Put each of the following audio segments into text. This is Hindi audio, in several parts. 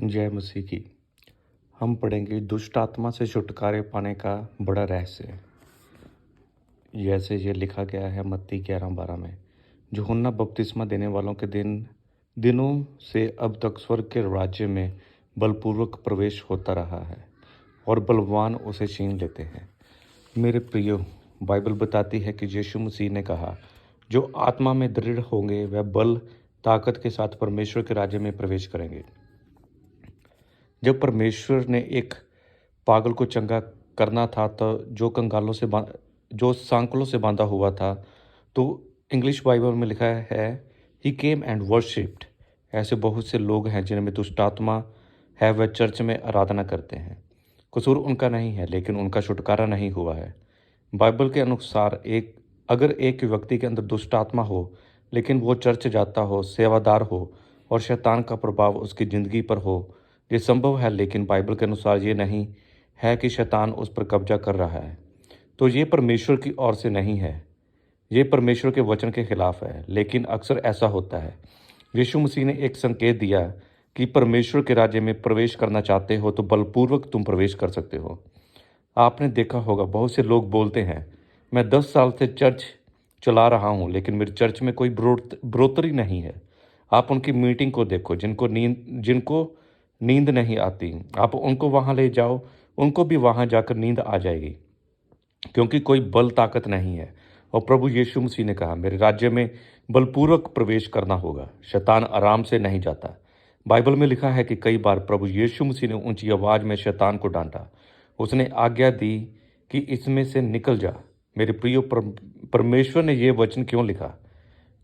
जय मसीह की। हम पढ़ेंगे दुष्ट आत्मा से छुटकारे पाने का बड़ा रहस्य। जैसे ये लिखा गया है मत्ती 11:12 में, यूहन्ना बपतिस्मा देने वालों के दिनों से अब तक स्वर्ग के राज्य में बलपूर्वक प्रवेश होता रहा है और बलवान उसे छीन लेते हैं। मेरे प्रियो, बाइबल बताती है कि यीशु मसीह ने कहा, जो आत्मा में दृढ़ होंगे वह बल ताकत के साथ परमेश्वर के राज्य में प्रवेश करेंगे। जब परमेश्वर ने एक पागल को चंगा करना था तो जो सांकलों से बांधा हुआ था, तो इंग्लिश बाइबल में लिखा है ही केम एंड वर्शिप्ड। ऐसे बहुत से लोग हैं जिनमें दुष्ट आत्मा है, वह चर्च में आराधना करते हैं। कसूर उनका नहीं है, लेकिन उनका छुटकारा नहीं हुआ है। बाइबल के अनुसार अगर एक व्यक्ति के अंदर दुष्ट आत्मा हो, लेकिन वो चर्च जाता हो, सेवादार हो और शैतान का प्रभाव उसकी ज़िंदगी पर हो, ये संभव है, लेकिन बाइबल के अनुसार ये नहीं है कि शैतान उस पर कब्जा कर रहा है, तो ये परमेश्वर की ओर से नहीं है। ये परमेश्वर के वचन के खिलाफ है। लेकिन अक्सर ऐसा होता है। यीशु मसीह ने एक संकेत दिया कि परमेश्वर के राज्य में प्रवेश करना चाहते हो तो बलपूर्वक तुम प्रवेश कर सकते हो। आपने देखा होगा, बहुत से लोग बोलते हैं, मैं 10 साल से चर्च चला रहा हूँ, लेकिन मेरी चर्च में कोई बढ़ोतरी नहीं है। आप उनकी मीटिंग को देखो, जिनको नींद नहीं आती, आप उनको वहाँ ले जाओ, उनको भी वहाँ जाकर नींद आ जाएगी, क्योंकि कोई बल ताकत नहीं है। और प्रभु यीशु मसीह ने कहा, मेरे राज्य में बलपूर्वक प्रवेश करना होगा। शैतान आराम से नहीं जाता। बाइबल में लिखा है कि कई बार प्रभु यीशु मसीह ने ऊंची आवाज़ में शैतान को डांटा। उसने आज्ञा दी कि इसमें से निकल जा। मेरे प्रियो, परमेश्वर ने ये वचन क्यों लिखा?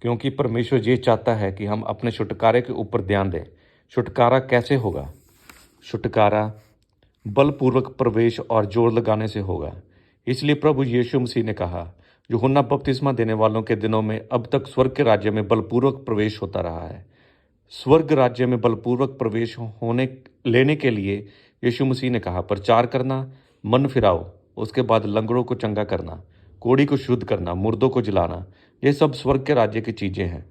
क्योंकि परमेश्वर ये चाहता है कि हम अपने छुटकारे के ऊपर ध्यान दें। छुटकारा कैसे होगा? छुटकारा बलपूर्वक प्रवेश और जोर लगाने से होगा। इसलिए प्रभु यीशु मसीह ने कहा, यूहन्ना बपतिस्मा देने वालों के दिनों में अब तक स्वर्ग के राज्य में बलपूर्वक प्रवेश होता रहा है। स्वर्ग राज्य में बलपूर्वक प्रवेश लेने के लिए यीशु मसीह ने कहा, प्रचार करना, मन फिराओ, उसके बाद लंगड़ों को चंगा करना, कोढ़ी को शुद्ध करना, मुर्दों को जिलाना, ये सब स्वर्ग के राज्य की चीज़ें हैं।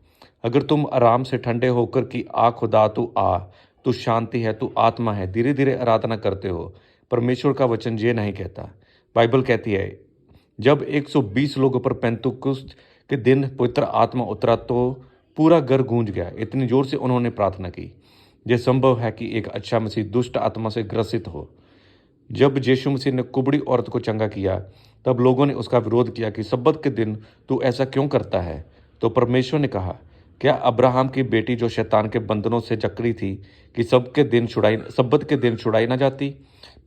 अगर तुम आराम से ठंडे होकर कि आ खुदा तू शांति है, तू आत्मा है, धीरे धीरे आराधना करते हो, परमेश्वर का वचन ये नहीं कहता। बाइबल कहती है, जब 120 लोगों पर पेंतुकुस्त के दिन पवित्र आत्मा उतरा तो पूरा घर गूंज गया। इतनी जोर से उन्होंने प्रार्थना की। यह संभव है कि एक अच्छा मसीह दुष्ट आत्मा से ग्रसित हो। जब यीशु मसीह ने कुबड़ी औरत को चंगा किया, तब लोगों ने उसका विरोध किया कि सब्बत के दिन तू ऐसा क्यों करता है? तो परमेश्वर ने कहा, क्या अब्राहम की बेटी जो शैतान के बंधनों से जकड़ी थी कि सब्बत के दिन छुड़ाई ना जाती?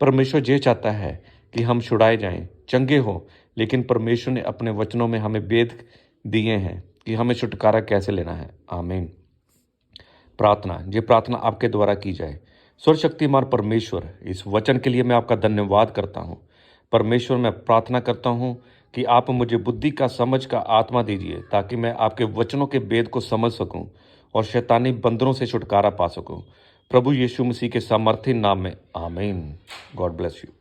परमेश्वर ये चाहता है कि हम छुड़ाए जाएं, चंगे हों, लेकिन परमेश्वर ने अपने वचनों में हमें भेद दिए हैं कि हमें छुटकारा कैसे लेना है। आमीन। प्रार्थना। ये प्रार्थना आपके द्वारा की जाए। सर्वशक्तिमान परमेश्वर, इस वचन के लिए मैं आपका धन्यवाद करता हूँ। परमेश्वर, मैं प्रार्थना करता हूँ कि आप मुझे बुद्धि का, समझ का आत्मा दीजिए, ताकि मैं आपके वचनों के भेद को समझ सकूं और शैतानी बंधनों से छुटकारा पा सकूं। प्रभु यीशु मसीह के सामर्थी नाम में, आमीन। God bless you.